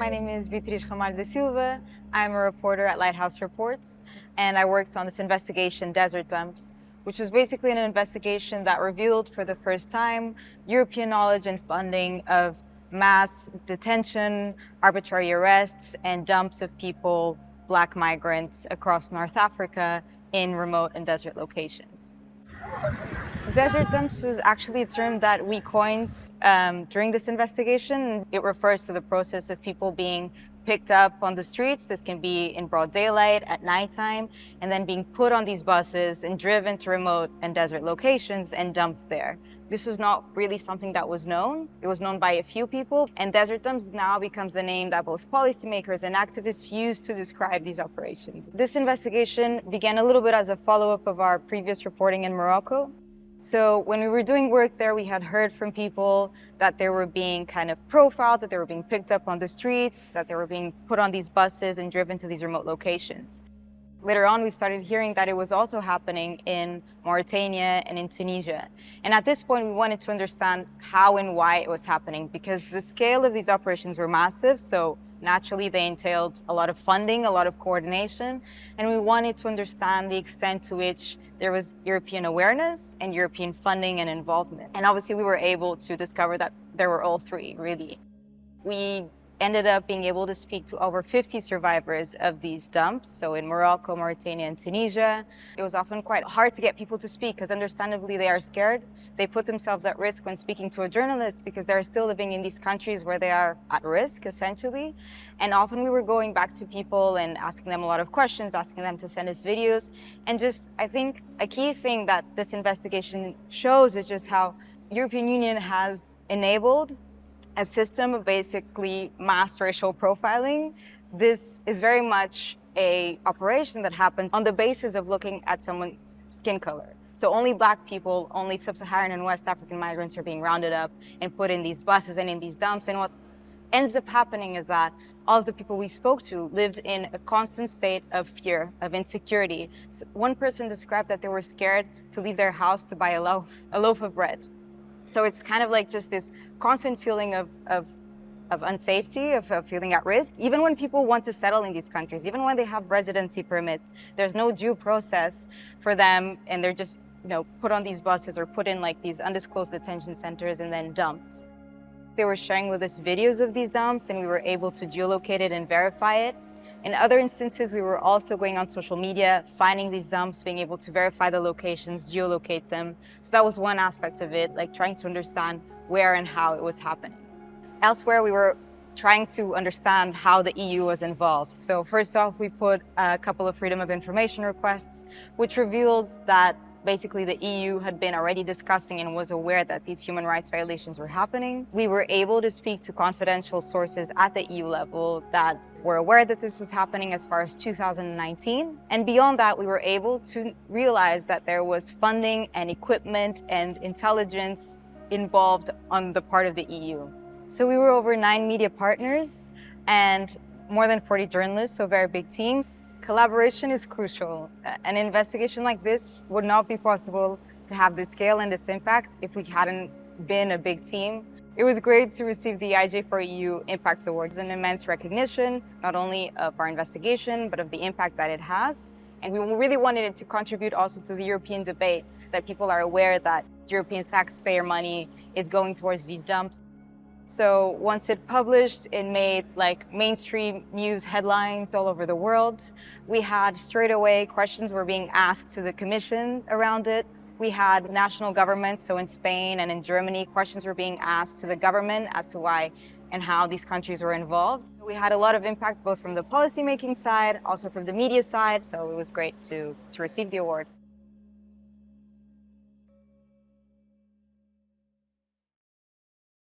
My name is Beatriz Ramalho da Silva. I'm a reporter at Lighthouse Reports, and I worked on this investigation, Desert Dumps, which was basically an investigation that revealed for the first time European knowledge and funding of mass detention, arbitrary arrests, and dumps of people, Black migrants, across North Africa in remote and desert locations. Desert dumps was actually a term that we coined during this investigation. It refers to the process of people being picked up on the streets. This can be in broad daylight, at nighttime, and then being put on these buses and driven to remote and desert locations and dumped there. This was not really something that was known. It was known by a few people, and desert dumps now becomes the name that both policymakers and activists use to describe these operations. This investigation began a little bit as a follow-up of our previous reporting in Morocco. So when we were doing work there, we had heard from people that they were being kind of profiled, that they were being picked up on the streets, that they were being put on these buses and driven to these remote locations. Later on, we started hearing that it was also happening in Mauritania and in Tunisia. And at this point, we wanted to understand how and why it was happening, because the scale of these operations were massive. So naturally, they entailed a lot of funding, a lot of coordination, and we wanted to understand the extent to which there was European awareness and European funding and involvement. And obviously, we were able to discover that there were all three, really. We ended up being able to speak to over 50 survivors of these dumps. So in Morocco, Mauritania, and Tunisia, it was often quite hard to get people to speak because understandably they are scared. They put themselves at risk when speaking to a journalist because they're still living in these countries where they are at risk, essentially. And often we were going back to people and asking them a lot of questions, asking them to send us videos. And just, I think a key thing that this investigation shows is just how European Union has enabled a system of basically mass racial profiling. This is very much an operation that happens on the basis of looking at someone's skin color. So only Black people, only Sub-Saharan and West African migrants are being rounded up and put in these buses and in these dumps. And what ends up happening is that all of the people we spoke to lived in a constant state of fear, of insecurity. So one person described that they were scared to leave their house to buy a loaf of bread. So it's kind of like just this constant feeling of unsafety, of feeling at risk. Even when people want to settle in these countries, even when they have residency permits, there's no due process for them, and they're just, put on these buses or put in like these undisclosed detention centers and then dumped. They were sharing with us videos of these dumps, and we were able to geolocate it and verify it. In other instances, we were also going on social media, finding these dumps, being able to verify the locations, geolocate them. So that was one aspect of it, like trying to understand where and how it was happening. Elsewhere, we were trying to understand how the EU was involved. So first off, we put a couple of freedom of information requests, which revealed that basically the EU had been already discussing and was aware that these human rights violations were happening. We were able to speak to confidential sources at the EU level that were aware that this was happening as far as 2019. And beyond that, we were able to realize that there was funding and equipment and intelligence involved on the part of the EU. So we were over 9 media partners and more than 40 journalists, so a very big team. Collaboration is crucial. An investigation like this would not be possible to have this scale and this impact if we hadn't been a big team. It was great to receive the IJ4EU Impact Award. It's an immense recognition, not only of our investigation, but of the impact that it has. And we really wanted it to contribute also to the European debate, that people are aware that European taxpayer money is going towards these dumps. So once it published, it made mainstream news headlines all over the world. We had straight away questions were being asked to the Commission around it. We had national governments, so in Spain and in Germany, questions were being asked to the government as to why and how these countries were involved. We had a lot of impact both from the policymaking side, also from the media side, so it was great to receive the award.